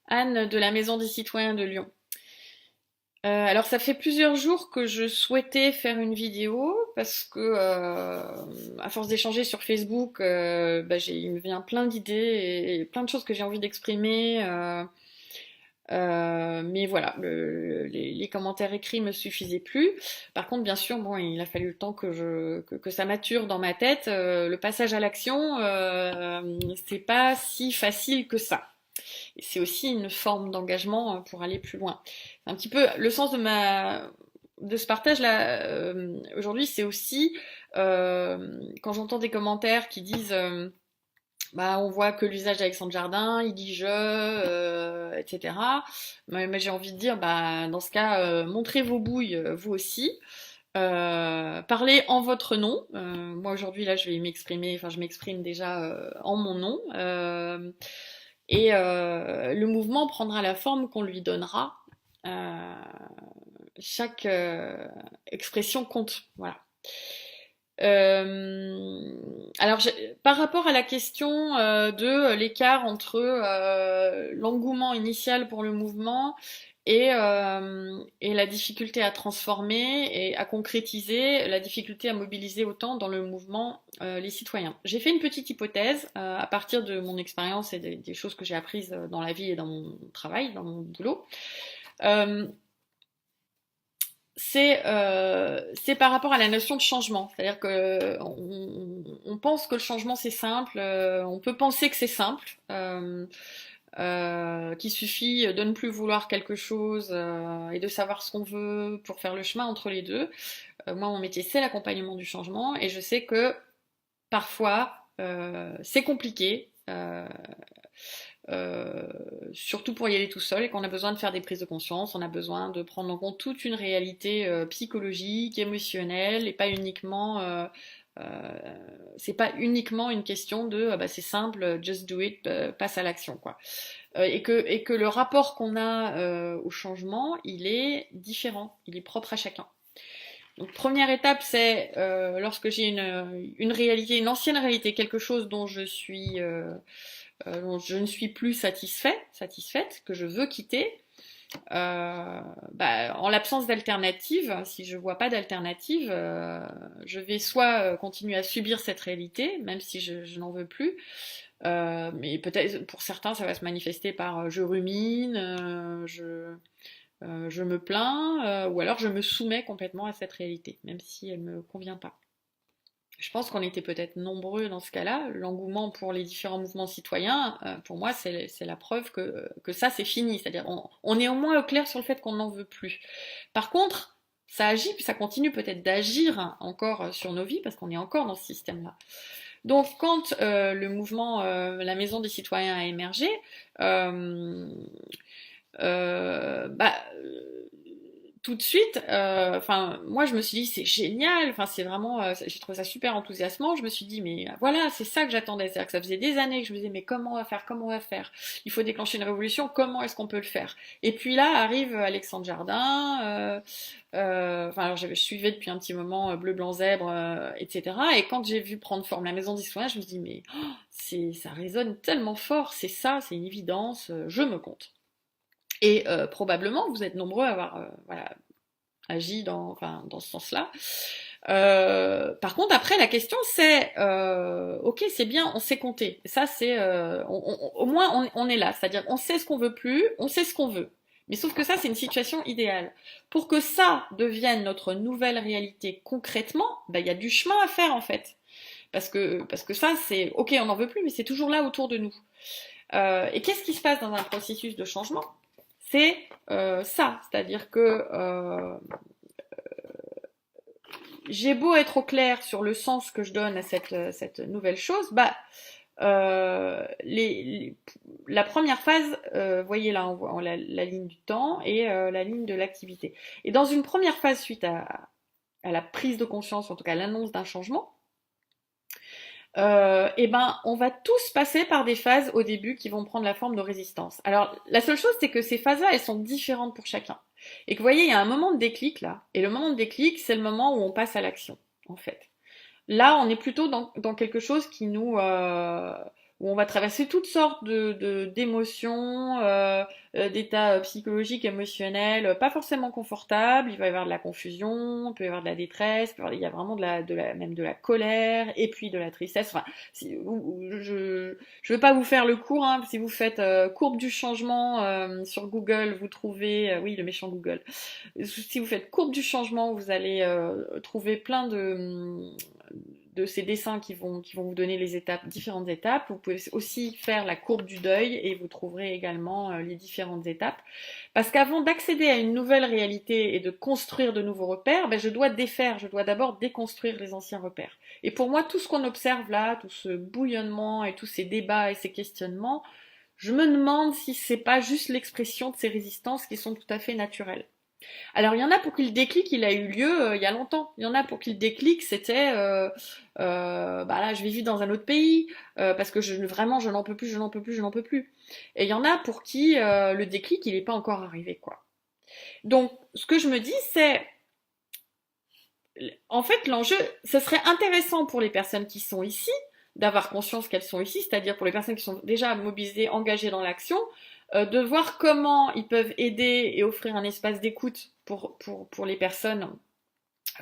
Anne de la Maison des Citoyens de Lyon. Alors ça fait plusieurs jours que je souhaitais faire une vidéo parce que à force d'échanger sur Facebook, il me vient plein d'idées et plein de choses que j'ai envie d'exprimer. Mais voilà, les commentaires écrits me suffisaient plus. Par contre, bien sûr, bon, il a fallu le temps que ça mature dans ma tête. Le passage à l'action, c'est pas si facile que ça. Et c'est aussi une forme d'engagement pour aller plus loin. C'est un petit peu le sens de ce partage là aujourd'hui, c'est aussi quand j'entends des commentaires qui disent bah, on voit que l'usage d'Alexandre Jardin, il dit etc. Mais j'ai envie de dire, bah, dans ce cas, montrez vos bouilles, vous aussi. Parlez en votre nom. Moi aujourd'hui, là, je vais m'exprimer, enfin, je m'exprime déjà en mon nom. Le mouvement prendra la forme qu'on lui donnera. Euh, Chaque expression compte. Voilà. Alors, par rapport à la question de l'écart entre l'engouement initial pour le mouvement et la difficulté à transformer et à concrétiser, la difficulté à mobiliser autant dans le mouvement les citoyens. J'ai fait une petite hypothèse à partir de mon expérience et des choses que j'ai apprises dans la vie et dans mon travail, dans mon boulot. Euh, c'est par rapport à la notion de changement. C'est-à-dire que on pense que le changement c'est simple, on peut penser que c'est simple, qu'il suffit de ne plus vouloir quelque chose et de savoir ce qu'on veut pour faire le chemin entre les deux. Moi, mon métier c'est l'accompagnement du changement et je sais que parfois c'est compliqué. Surtout pour y aller tout seul et qu'on a besoin de faire des prises de conscience, on a besoin de prendre en compte toute une réalité psychologique, émotionnelle et pas uniquement c'est pas uniquement une question de bah, c'est simple, just do it, passe à l'action quoi. Et que le rapport qu'on a au changement, il est différent, il est propre à chacun. Donc première étape, c'est lorsque j'ai une réalité, une ancienne réalité, quelque chose dont dont je ne suis plus satisfaite, que je veux quitter, en l'absence d'alternative, si je vois pas d'alternative, je vais soit continuer à subir cette réalité, même si je n'en veux plus, mais peut-être pour certains ça va se manifester par je rumine, je me plains, ou alors je me soumets complètement à cette réalité, même si elle me convient pas. Je pense qu'on était peut-être nombreux dans ce cas-là. L'engouement pour les différents mouvements citoyens, pour moi, c'est la preuve que ça, c'est fini. C'est-à-dire, on est au moins au clair sur le fait qu'on n'en veut plus. Par contre, ça agit, puis ça continue peut-être d'agir encore sur nos vies, parce qu'on est encore dans ce système-là. Donc, quand le mouvement La Maison des Citoyens a émergé, euh, euh, bah, tout de suite, enfin, moi je me suis dit c'est génial, enfin c'est vraiment, j'ai trouvé ça super enthousiasmant. Je me suis dit mais voilà, c'est ça que j'attendais, c'est-à-dire que ça faisait des années que je me disais mais comment on va faire, comment on va faire? Il faut déclencher une révolution, comment est-ce qu'on peut le faire? Et puis là arrive Alexandre Jardin, enfin alors je suivais depuis un petit moment Bleu Blanc Zèbre, etc. Et quand j'ai vu prendre forme la Maison d'Histoire, je me suis dit mais oh, ça résonne tellement fort, c'est ça, c'est une évidence, je me compte. Et probablement, vous êtes nombreux à avoir voilà, agi dans ce sens-là. Par contre, après, la question c'est, ok, c'est bien, on sait compter. Ça, c'est, au moins, on est là. C'est-à-dire, on sait ce qu'on veut plus, on sait ce qu'on veut. Mais sauf que ça, c'est une situation idéale. Pour que ça devienne notre nouvelle réalité concrètement, bah, il y a du chemin à faire en fait. Parce que ça, c'est, ok, on n'en veut plus, mais c'est toujours là autour de nous. Et qu'est-ce qui se passe dans un processus de changement? C'est ça, c'est-à-dire que j'ai beau être au clair sur le sens que je donne à cette nouvelle chose, bah la première phase, voyez là, on voit la ligne du temps et la ligne de l'activité. Et dans une première phase suite à la prise de conscience, en tout cas à l'annonce d'un changement, et ben, on va tous passer par des phases au début qui vont prendre la forme de résistance. Alors, la seule chose, c'est que ces phases-là, elles sont différentes pour chacun. Et que vous voyez, il y a un moment de déclic là. Et le moment de déclic, c'est le moment où on passe à l'action, en fait. Là, on est plutôt dans quelque chose qui nous où on va traverser toutes sortes d'émotions, d'états psychologiques, émotionnels, pas forcément confortables. Il va y avoir de la confusion, il peut y avoir de la détresse, il y a vraiment même de la colère, et puis de la tristesse. Enfin, je veux pas vous faire le cours, hein. Si vous faites courbe du changement sur Google, vous trouvez, oui, le méchant Google. Si vous faites courbe du changement, vous allez trouver plein de ces dessins qui vont vous donner les étapes, différentes étapes. Vous pouvez aussi faire la courbe du deuil et vous trouverez également les différentes étapes. Parce qu'avant d'accéder à une nouvelle réalité et de construire de nouveaux repères, ben, je dois défaire, je dois d'abord déconstruire les anciens repères. Et pour moi, tout ce qu'on observe là, tout ce bouillonnement et tous ces débats et ces questionnements, je me demande si c'est pas juste l'expression de ces résistances qui sont tout à fait naturelles. Alors, il y en a pour qui le déclic, il a eu lieu il y a longtemps. Il y en a pour qui le déclic, c'était, bah là, je vais vivre dans un autre pays, parce que vraiment, je n'en peux plus, je n'en peux plus, je n'en peux plus. Et il y en a pour qui le déclic, il n'est pas encore arrivé, quoi. Donc, ce que je me dis, c'est, en fait, l'enjeu, ce serait intéressant pour les personnes qui sont ici, d'avoir conscience qu'elles sont ici, c'est-à-dire pour les personnes qui sont déjà mobilisées, engagées dans l'action, de voir comment ils peuvent aider et offrir un espace d'écoute pour les personnes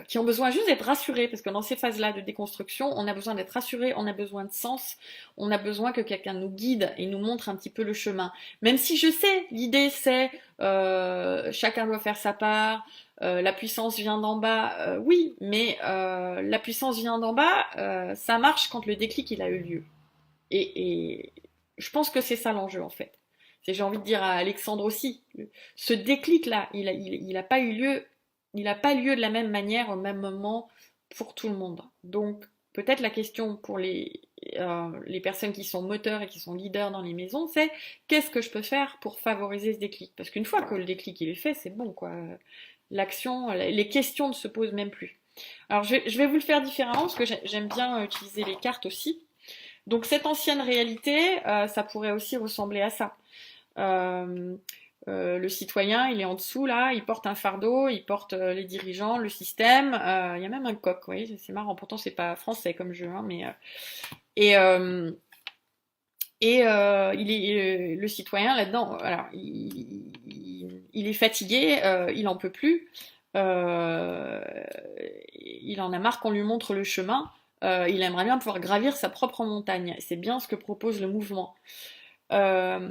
qui ont besoin juste d'être rassurées, parce que dans ces phases-là de déconstruction, on a besoin d'être rassuré, on a besoin de sens, on a besoin que quelqu'un nous guide et nous montre un petit peu le chemin. Même si je sais, l'idée c'est chacun doit faire sa part, la puissance vient d'en bas, oui, mais la puissance vient d'en bas, ça marche quand le déclic il a eu lieu. Et je pense que c'est ça l'enjeu en fait. J'ai envie de dire à Alexandre aussi, ce déclic-là, il a pas eu lieu, il n'a pas lieu de la même manière au même moment pour tout le monde. Donc peut-être la question pour les personnes qui sont moteurs et qui sont leaders dans les maisons, c'est qu'est-ce que je peux faire pour favoriser ce déclic? Parce qu'une fois que le déclic il est fait, c'est bon quoi. L'action, les questions ne se posent même plus. Alors je vais vous le faire différemment parce que j'aime bien utiliser les cartes aussi. Donc cette ancienne réalité, ça pourrait aussi ressembler à ça. Euh, le citoyen, il est en dessous là, il porte un fardeau, il porte les dirigeants, le système. Il y a même un coq, oui, c'est marrant. Pourtant c'est pas français comme jeu, hein, mais et euh, le citoyen là-dedans, alors il est fatigué, il en peut plus, euh, il en a marre qu'on lui montre le chemin. Il aimerait bien pouvoir gravir sa propre montagne. C'est bien ce que propose le mouvement. Euh,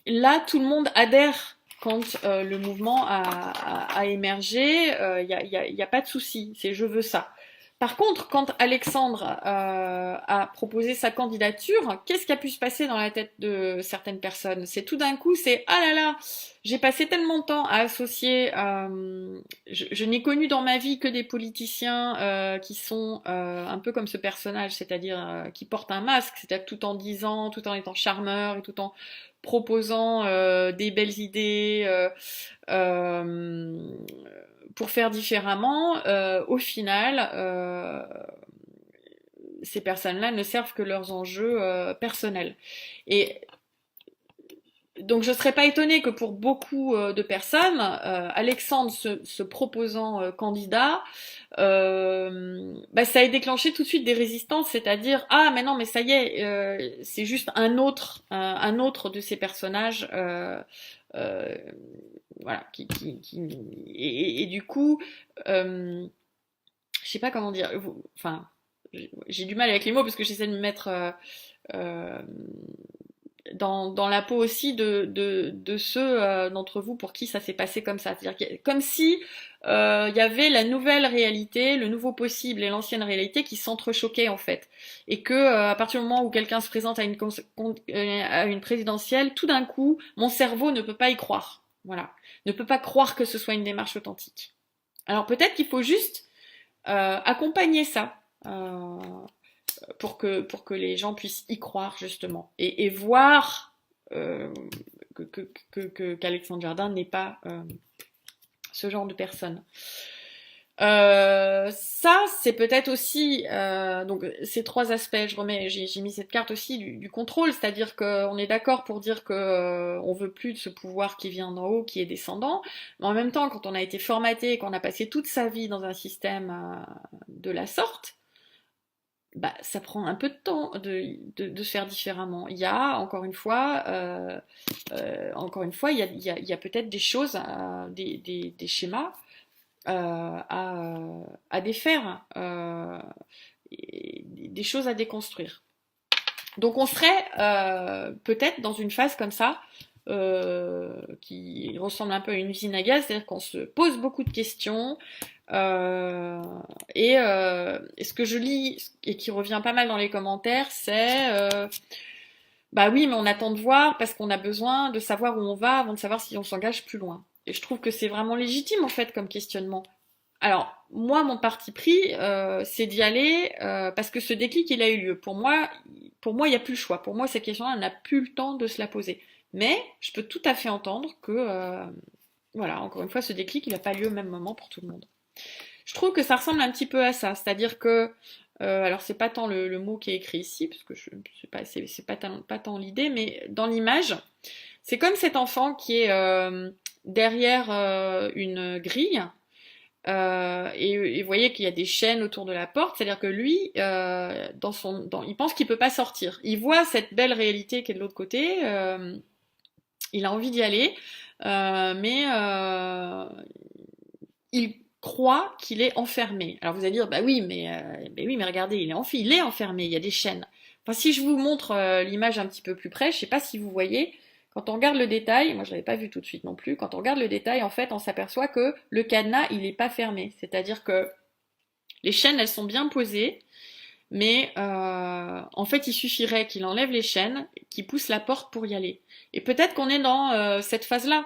Là, tout le monde adhère quand le mouvement a émergé. Y a pas de souci. C'est je veux ça. Par contre, quand Alexandre a proposé sa candidature, qu'est-ce qui a pu se passer dans la tête de certaines personnes? C'est tout d'un coup, c'est ah là là, j'ai passé tellement de temps à associer. Je n'ai connu dans ma vie que des politiciens qui sont un peu comme ce personnage, c'est-à-dire qui portent un masque, c'est-à-dire tout en disant, tout en étant charmeur et tout en proposant des belles idées euh, pour faire différemment, au final, ces personnes-là ne servent que leurs enjeux personnels. Et donc je ne serais pas étonnée que pour beaucoup de personnes, Alexandre se proposant candidat, bah, ça ait déclenché tout de suite des résistances, c'est-à-dire ah mais non mais ça y est, c'est juste un autre de ces personnages, euh, voilà, et du coup, je sais pas comment dire, enfin j'ai du mal avec les mots parce que j'essaie de me mettre euh, dans la peau aussi de ceux d'entre vous pour qui ça s'est passé comme ça. C'est-à-dire comme si il y avait la nouvelle réalité, le nouveau possible et l'ancienne réalité qui s'entrechoquaient en fait. Et que à partir du moment où quelqu'un se présente à une présidentielle, tout d'un coup, mon cerveau ne peut pas y croire. Voilà. Ne peut pas croire que ce soit une démarche authentique. Alors peut-être qu'il faut juste accompagner ça. Pour que les gens puissent y croire justement et voir qu'Alexandre Jardin n'est pas ce genre de personne. Ça, c'est peut-être aussi donc ces trois aspects. J'ai mis cette carte aussi du contrôle, c'est-à-dire qu'on est d'accord pour dire que on veut plus de ce pouvoir qui vient d'en haut, qui est descendant, mais en même temps, quand on a été formaté et qu'on a passé toute sa vie dans un système de la sorte, bah, ça prend un peu de temps de se faire différemment. Il y a, encore une fois, il y a peut-être des choses, des schémas à défaire, des choses à déconstruire. Donc on serait peut-être dans une phase comme ça, qui ressemble un peu à une usine à gaz, c'est-à-dire qu'on se pose beaucoup de questions. euh, et ce que je lis et qui revient pas mal dans les commentaires, c'est bah oui, mais on attend de voir parce qu'on a besoin de savoir où on va avant de savoir si on s'engage plus loin. Et je trouve que c'est vraiment légitime en fait comme questionnement. Alors, moi, mon parti pris, c'est d'y aller parce que ce déclic, il a eu lieu. Il n'y a plus le choix. Pour moi, cette question-là, on n'a plus le temps de se la poser. Mais je peux tout à fait entendre que, voilà, encore une fois, ce déclic, il n'a pas lieu au même moment pour tout le monde. Je trouve que ça ressemble un petit peu à ça, c'est-à-dire que, alors c'est pas tant le mot qui est écrit ici, parce que je c'est pas tant l'idée, mais dans l'image, c'est comme cet enfant qui est derrière une grille et vous voyez qu'il y a des chaînes autour de la porte, c'est-à-dire que lui, il pense qu'il peut pas sortir. Il voit cette belle réalité qui est de l'autre côté, il a envie d'y aller, mais il croit qu'il est enfermé. Alors vous allez dire, bah oui, mais regardez, il est enfermé, il y a des chaînes. Enfin, si je vous montre l'image un petit peu plus près, je sais pas si vous voyez, quand on regarde le détail, moi je l'avais pas vu tout de suite non plus, quand on regarde le détail, en fait, on s'aperçoit que le cadenas, il est pas fermé. C'est-à-dire que les chaînes, elles sont bien posées, mais en fait, il suffirait qu'il enlève les chaînes, qu'il pousse la porte pour y aller. Et peut-être qu'on est dans cette phase-là,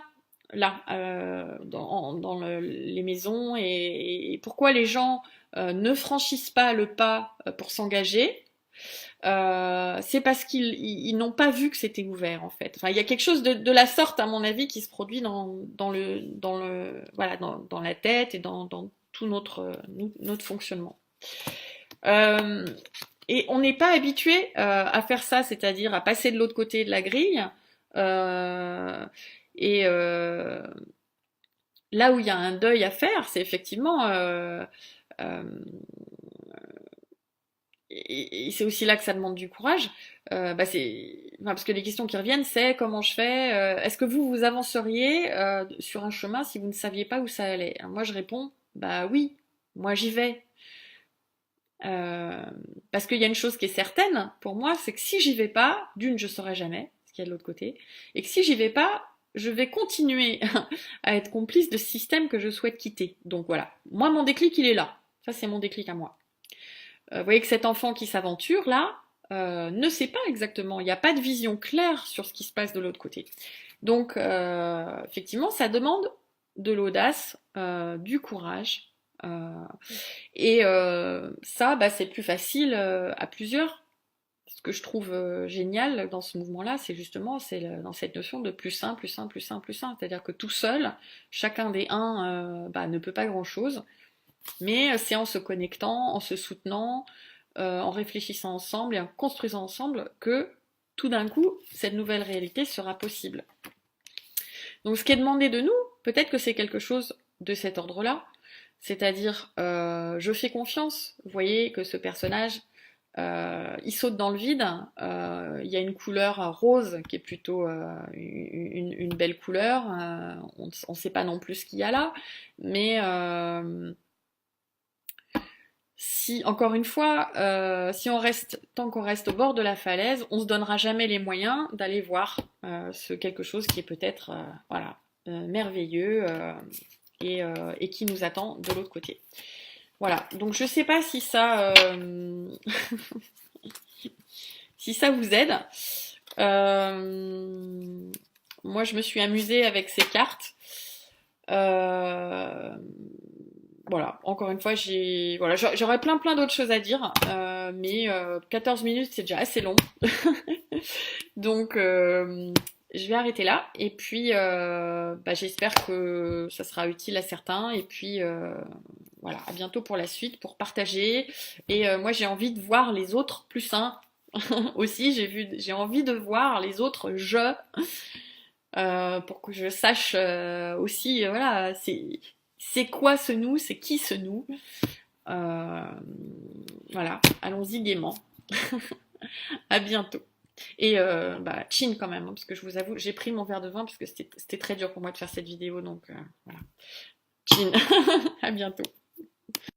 les maisons, et pourquoi les gens ne franchissent pas le pas pour s'engager. C'est parce qu'ils n'ont pas vu que c'était ouvert en fait. Enfin, il y a quelque chose de la sorte, à mon avis, qui se produit voilà, dans la tête et dans tout notre fonctionnement. Euh, et on n'est pas habitué à faire ça, c'est-à-dire à passer de l'autre côté de la grille. Euh, et là où il y a un deuil à faire, c'est effectivement euh, et c'est aussi là que ça demande du courage. Parce que les questions qui reviennent, c'est comment je fais est-ce que vous avanceriez sur un chemin si vous ne saviez pas où ça allait? Alors moi, je réponds, bah oui, moi j'y vais. Euh, Parce qu'il y a une chose qui est certaine pour moi, c'est que si j'y vais pas, d'une, je saurai jamais ce qu'il y a de l'autre côté, et que si j'y vais pas, je vais continuer à être complice de ce système que je souhaite quitter. Donc voilà, moi mon déclic il est là. Ça c'est mon déclic à moi. Vous voyez que cet enfant qui s'aventure là ne sait pas exactement, il n'y a pas de vision claire sur ce qui se passe de l'autre côté. Donc effectivement, ça demande de l'audace, du courage. euh, Ça, bah, c'est plus facile à plusieurs. Ce que je trouve génial dans ce mouvement-là, c'est justement dans cette notion de plus un, plus un, plus un, plus un. C'est-à-dire que tout seul, chacun des uns bah, ne peut pas grand-chose. Mais c'est en se connectant, en se soutenant, en réfléchissant ensemble et en construisant ensemble que tout d'un coup, cette nouvelle réalité sera possible. Donc ce qui est demandé de nous, peut-être que c'est quelque chose de cet ordre-là, c'est-à-dire je fais confiance. Vous voyez que ce personnage, il saute dans le vide, il y a une couleur rose qui est plutôt une belle couleur, on ne sait pas non plus ce qu'il y a là, mais si, encore une fois, tant qu'on reste au bord de la falaise, on se donnera jamais les moyens d'aller voir ce quelque chose qui est peut-être, voilà, merveilleux et qui nous attend de l'autre côté. Voilà. Donc je sais pas si ça, si ça vous aide. Euh, Moi, je me suis amusée avec ces cartes. Euh, voilà, encore une fois, j'aurais plein d'autres choses à dire, mais 14 minutes, c'est déjà assez long. Donc, je vais arrêter là. Et puis, bah, j'espère que ça sera utile à certains. Et puis, voilà, à bientôt pour la suite, pour partager. Et moi, j'ai envie de voir les autres plus sains. Aussi, j'ai envie de voir les autres pour que je sache aussi, voilà, c'est quoi ce nous, c'est qui ce nous. Euh, voilà, allons-y gaiement. À bientôt. Et bah, chin quand même, hein, parce que je vous avoue, j'ai pris mon verre de vin parce que c'était très dur pour moi de faire cette vidéo, donc voilà. Chin, à bientôt.